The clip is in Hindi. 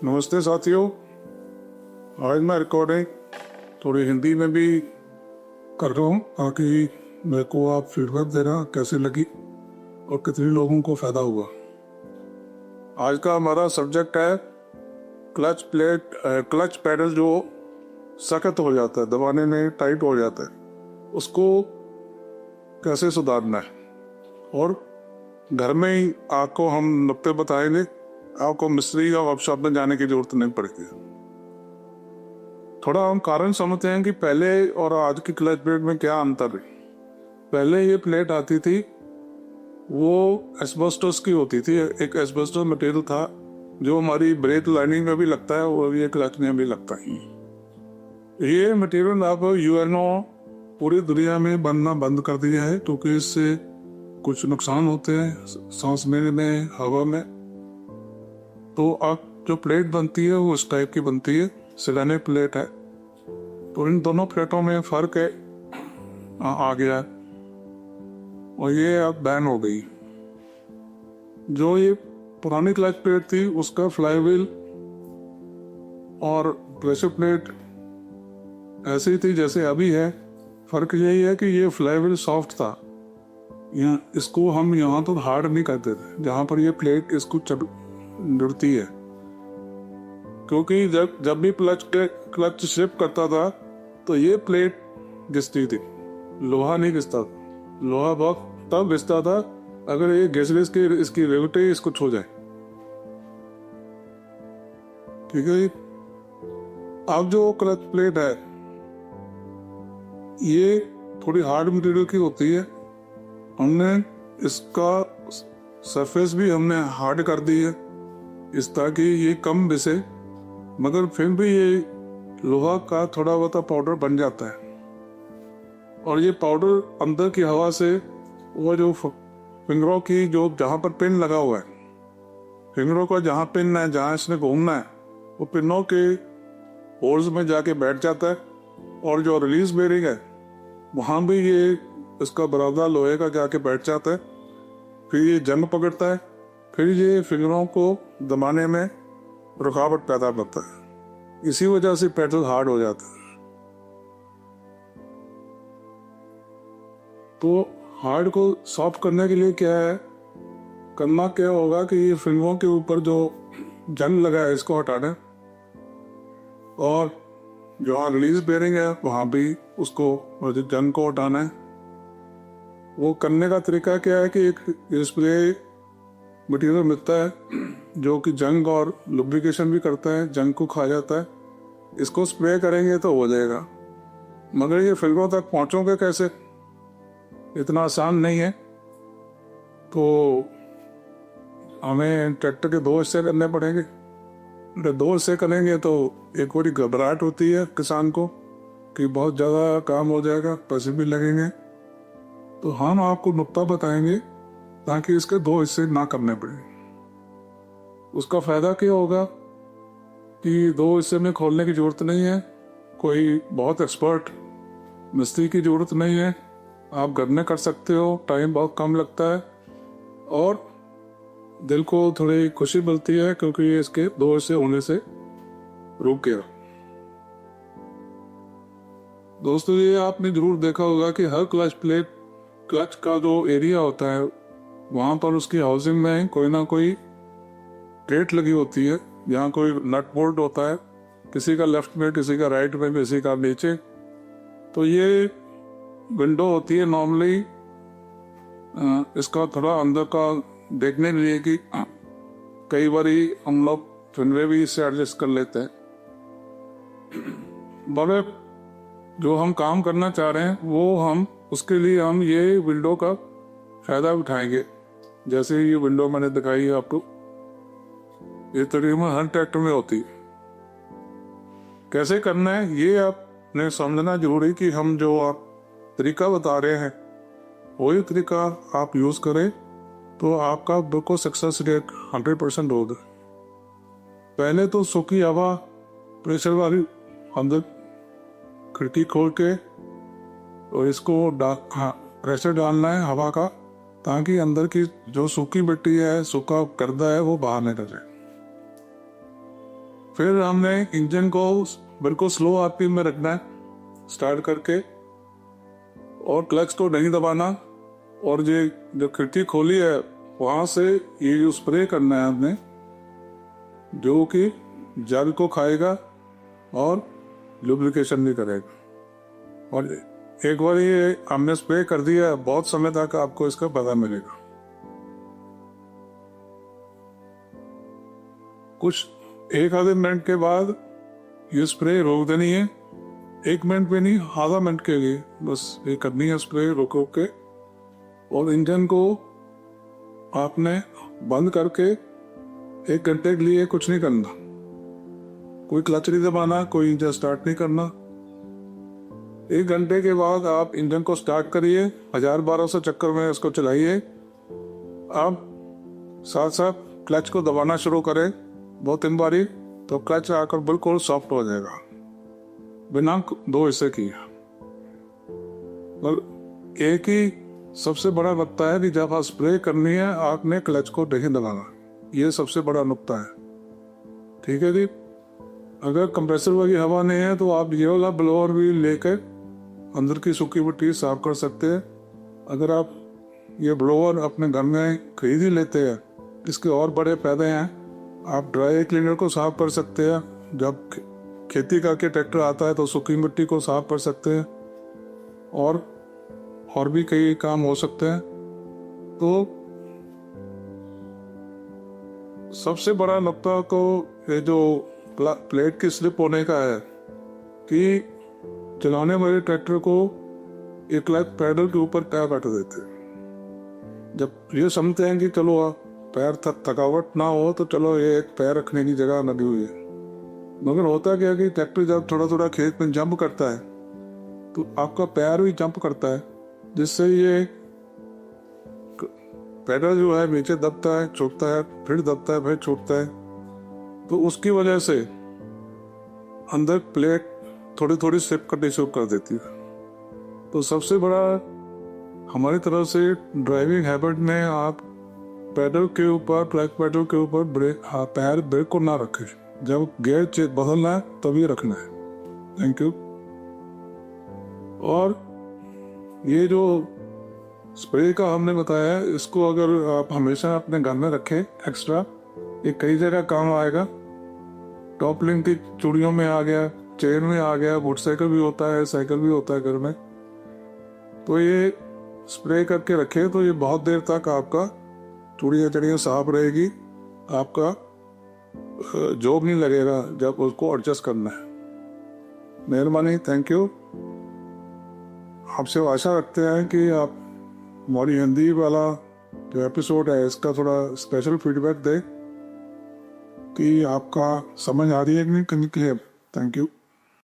नमस्ते साथियों। आज मैं रिकॉर्डिंग थोड़ी हिंदी में भी कर रहा हूँ ताकि मेरे को आप फीडबैक देना कैसे लगी और कितने लोगों को फ़ायदा हुआ। आज का हमारा सब्जेक्ट है क्लच पैडल जो सख्त हो जाता है, दबाने में टाइट हो जाता है, उसको कैसे सुधारना है। और घर में ही आपको हम नुक्ते बताएंगे, आपको मिस्त्री या वर्कशॉप में जाने की जरूरत नहीं पड़ेगी। थोड़ा हम कारण समझते हैं कि पहले और आज की क्लच प्लेट में क्या अंतर है। पहले ये प्लेट आती थी वो एस्बेस्टोस की होती थी, एक एस्बेस्टोस मटेरियल था जो हमारी ब्रेक लाइनिंग में भी लगता है और ये क्लच में भी लगता है। ये मटेरियल अब यूएनओ पूरी दुनिया में बनना बंद कर दिया है क्योंकि इससे कुछ नुकसान होते हैं सांस लेने में, हवा में। तो अब जो प्लेट बनती है वो इस टाइप की बनती है, सिरेमिक प्लेट है। तो इन दोनों प्लेटों में फर्क है आ गया और ये अब बैन हो गई। जो ये पुरानी क्लच प्लेट थी उसका फ्लाईव्हील और प्रेशर प्लेट ऐसी थी जैसे अभी है। फर्क यही है कि ये फ्लाईव्हील सॉफ्ट था, इसको हम यहाँ तो हार्ड नहीं करते थे जहाँ पर ये प्लेट इसको जुड़ती है। क्योंकि जब भी क्लच शिफ्ट करता था तो ये प्लेट घिसती थी, लोहा नहीं घिसता। लोहा बहुत तब घिसता था अगर ये घिस के इसकी रेवटे इसको छू जाए। ठीक है। अब जो क्लच प्लेट है ये थोड़ी हार्ड मटेरियल की होती है। हमने इसका सरफेस भी हमने हार्ड कर दी है इस ताकि ये कम घिसे, मगर फिर भी ये लोहा का थोड़ा बहुत पाउडर बन जाता है। और ये पाउडर अंदर की हवा से वो जो फिंगरों की जो जहाँ पर पिन लगा हुआ है, फिंगरों का जहाँ पिन है, जहाँ इसने घूमना है, वो पिनों के होल्स में जाके बैठ जाता है। और जो रिलीज बेरिंग है वहाँ भी ये इसका बरावदा लोहे का जाके बैठ जाता है। फिर ये जंग पकड़ता है, फिर ये फिंगरों को दबाने में रुकावट पैदा करता है। इसी वजह से पेडल हार्ड हो जाता है। तो हार्ड को सॉफ्ट करने के लिए करना क्या होगा कि ये फिंगरों के ऊपर जो जंग लगा है इसको हटाना है और जहाँ रिलीज बेरिंग है वहाँ भी उसको जंग को हटाना है। वो करने का तरीका क्या है कि एक स्प्रे मटेरियल मिलता है जो कि जंग और लुब्रिकेशन भी करता है, जंग को खा जाता है। इसको स्प्रे करेंगे तो हो जाएगा, मगर ये फिंगरों तक पहुँचोगे कैसे, इतना आसान नहीं है। तो हमें ट्रैक्टर के 2 हिस्से करने पड़ेंगे। 2 हिस्से करेंगे तो एक बड़ी घबराहट होती है किसान को कि बहुत ज़्यादा काम हो जाएगा, पैसे भी लगेंगे। तो हम आपको नुक्ता बताएंगे ताकि इसके 2 हिस्से ना करने पड़े। उसका फायदा क्या होगा कि 2 हिस्से में खोलने की जरूरत नहीं है, कोई बहुत एक्सपर्ट मिस्त्री की जरूरत नहीं है, आप घर में कर सकते हो, टाइम बहुत कम लगता है और दिल को थोड़ी खुशी मिलती है क्योंकि ये इसके 2 हिस्से होने से रुक गया। दोस्तों, ये आपने जरूर देखा होगा कि हर क्लच का जो एरिया होता है वहाँ पर उसकी हाउसिंग में कोई ना कोई प्लेट लगी होती है, यहाँ कोई नट बोल्ट होता है, किसी का लेफ्ट में, किसी का राइट में, किसी का नीचे। तो ये विंडो होती है नॉर्मली इसका थोड़ा अंदर का देखने के लिए कि कई बार हम लोग फिनरे भी इससे एडजस्ट कर लेते हैं। बड़े जो हम काम करना चाह रहे हैं वो हम उसके लिए हम ये विंडो का फायदा उठाएंगे। जैसे ये विंडो मैंने दिखाई है आपको, ये तकरीबन हर ट्रैक्टर में होती है। कैसे करना है ये आपने समझना जरूरी कि हम जो आप तरीका बता रहे हैं वही तरीका आप यूज करें तो आपका बिल्कुल सक्सेस रेट 100% होगा। पहले तो सूखी हवा प्रेशर वाली अंदर खिड़की खोल के और इसको प्रेशर डालना है हवा का ताकि अंदर की जो सूखी मिट्टी है, सूखा गर्दा है वो बाहर नहीं रहे। फिर हमने इंजन को बिल्कुल स्लो आरपीएम में रखना है स्टार्ट करके, और क्लच को नहीं दबाना, और ये जो खिड़की खोली है वहां से ये जो स्प्रे करना है हमने, जो कि जल को खाएगा और लुब्रिकेशन भी करेगा। और एक बार ये हमने स्प्रे कर दिया, बहुत समय तक आपको इसका पता मिलेगा। कुछ 1 आधे मिनट के बाद ये स्प्रे रोक देनी है, 1 मिनट भी नहीं, आधा मिनट के लिए बस ये करनी है स्प्रे रोक रोक के। और इंजन को आपने बंद करके 1 घंटे के लिए कुछ नहीं करना, कोई क्लच नहीं दबाना, कोई इंजन स्टार्ट नहीं करना। 1 घंटे के बाद आप इंजन को स्टार्ट करिए, 1000-1200 चक्कर में इसको चलाइए। आप साथ साथ क्लच को दबाना शुरू करें 2-3 बारी, तो क्लच आकर बिल्कुल सॉफ्ट हो जाएगा बिना 2 हिस्से किए। और एक ही सबसे बड़ा नुक्ता है कि जब आप स्प्रे करनी है आपने क्लच को नहीं दबाना, ये सबसे बड़ा नुक्ता है। ठीक है जी। अगर कंप्रेसर वाली हवा नहीं है तो आप ये वाला ब्लोअर भी लेकर अंदर की सूखी मिट्टी साफ कर सकते हैं। अगर आप ये ब्लोअर अपने घर में खरीद ही लेते हैं, इसके और बड़े फायदे हैं। आप ड्राई क्लीनर को साफ कर सकते हैं, जब खेती करके ट्रैक्टर आता है तो सूखी मिट्टी को साफ कर सकते हैं, और भी कई काम हो सकते हैं। तो सबसे बड़ा नुक्ता को ये जो प्लेट की स्लिप होने का है कि चलाने वाले ट्रैक्टर को एक लाख पैडल के ऊपर पैर रख देते हैं। जब ये समझते हैं कि चलो पैर थकावट ना हो तो चलो ये एक पैर रखने की जगह लगी हुई है, मगर होता क्या कि ट्रैक्टर जब थोड़ा थोड़ा खेत में जंप करता है तो आपका पैर भी जंप करता है, जिससे ये पैडल जो है नीचे दबता है, छूटता है, फिर दबता है, फिर छूटता है। तो उसकी वजह से अंदर प्लेट थोड़ी थोड़ी स्लिप करनी शुरू कर देती है। तो सबसे बड़ा हमारी तरफ से ड्राइविंग हैबिट में आप पैडल के ऊपर, क्लच पैडल के ऊपर पैर ब्रेक को ना रखें, जब गियर बदलना है तभी रखना है। Thank you. और ये जो स्प्रे का हमने बताया है, इसको अगर आप हमेशा अपने घर में रखें एक्स्ट्रा, ये कई जगह काम आएगा। टॉप लिंक की चूड़ियों में आ गया, चेन में आ गया, मोटरसाइकिल भी होता है, साइकिल भी होता है घर में। तो ये स्प्रे करके रखें तो ये बहुत देर तक आपका चूड़ियाँ चड़ियाँ साफ रहेगी, आपका जॉब नहीं लगेगा जब उसको एडजस्ट करना है। मेहरबानी, थैंक यू। आपसे आशा रखते हैं कि आप हमारी हिंदी वाला जो एपिसोड है इसका थोड़ा स्पेशल फीडबैक दें कि आपका समझ आ रही है कि नहीं, क्लियर। Thank you.